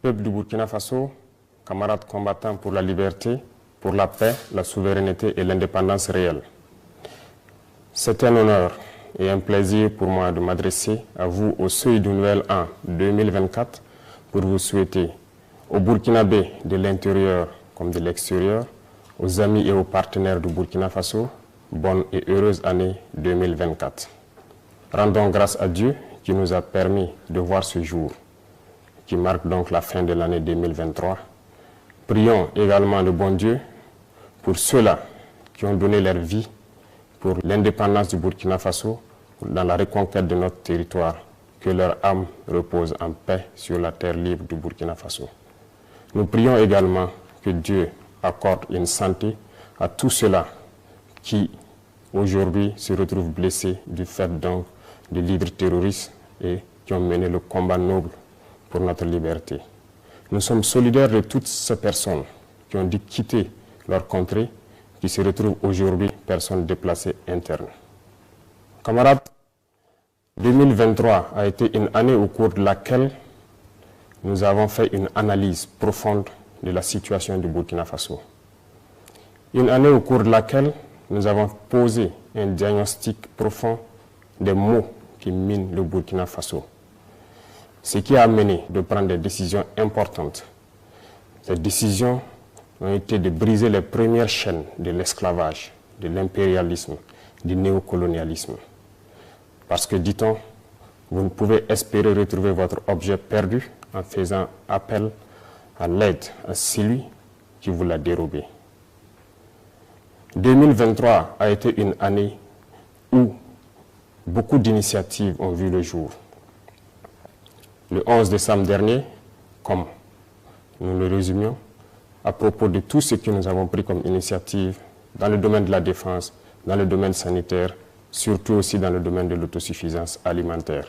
Peuple du Burkina Faso, camarades combattants pour la liberté, pour la paix, la souveraineté et l'indépendance réelle. C'est un honneur et un plaisir pour moi de m'adresser à vous au seuil du nouvel an 2024 pour vous souhaiter aux Burkinabés de l'intérieur comme de l'extérieur, aux amis et aux partenaires du Burkina Faso, bonne et heureuse année 2024. Rendons grâce à Dieu qui nous a permis de voir ce jour, qui marque donc la fin de l'année 2023. Prions également le bon Dieu pour ceux-là qui ont donné leur vie pour l'indépendance du Burkina Faso, dans la reconquête de notre territoire, que leur âme repose en paix sur la terre libre du Burkina Faso. Nous prions également que Dieu accorde une santé à tous ceux-là qui aujourd'hui se retrouvent blessés du fait donc de livres terroristes et qui ont mené le combat noble pour notre liberté. Nous sommes solidaires de toutes ces personnes qui ont dû quitter leur contrée, qui se retrouvent aujourd'hui personnes déplacées internes. Camarades, 2023 a été une année au cours de laquelle nous avons fait une analyse profonde de la situation du Burkina Faso. Une année au cours de laquelle nous avons posé un diagnostic profond des maux qui minent le Burkina Faso. Ce qui a amené de prendre des décisions importantes. Ces décisions ont été de briser les premières chaînes de l'esclavage, de l'impérialisme, du néocolonialisme. Parce que, dit-on, vous ne pouvez espérer retrouver votre objet perdu en faisant appel à l'aide à celui qui vous l'a dérobé. 2023 a été une année où beaucoup d'initiatives ont vu le jour. Le 11 décembre dernier, comme nous le résumions, à propos de tout ce que nous avons pris comme initiative dans le domaine de la défense, dans le domaine sanitaire, surtout aussi dans le domaine de l'autosuffisance alimentaire.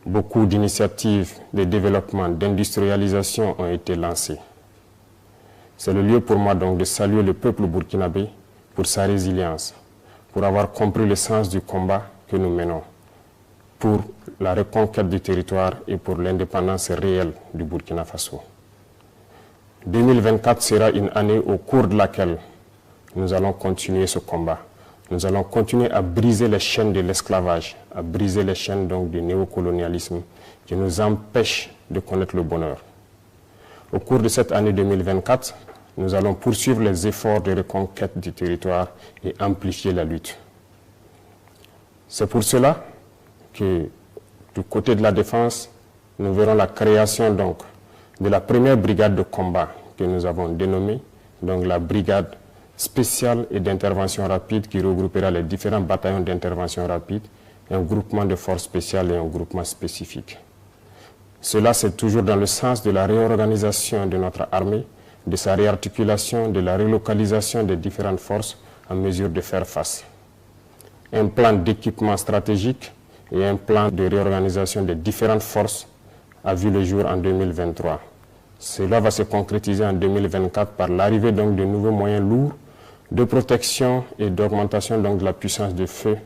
Beaucoup d'initiatives de développement, d'industrialisation ont été lancées. C'est le lieu pour moi donc de saluer le peuple burkinabé pour sa résilience, pour avoir compris le sens du combat que nous menons, pour la reconquête du territoire et pour l'indépendance réelle du Burkina Faso. 2024 sera une année au cours de laquelle nous allons continuer ce combat. Nous allons continuer à briser les chaînes de l'esclavage, à briser les chaînes donc du néocolonialisme qui nous empêchent de connaître le bonheur. Au cours de cette année 2024, nous allons poursuivre les efforts de reconquête du territoire et amplifier la lutte. C'est pour cela que du côté de la défense, nous verrons la création donc de la première brigade de combat que nous avons dénommée, donc la brigade spéciale et d'intervention rapide qui regroupera les différents bataillons d'intervention rapide, un groupement de forces spéciales et un groupement spécifique. Cela, c'est toujours dans le sens de la réorganisation de notre armée, de sa réarticulation, de la relocalisation des différentes forces en mesure de faire face. Un plan d'équipement stratégique et un plan de réorganisation des différentes forces a vu le jour en 2023. Cela va se concrétiser en 2024 par l'arrivée donc de nouveaux moyens lourds de protection et d'augmentation donc de la puissance de feu.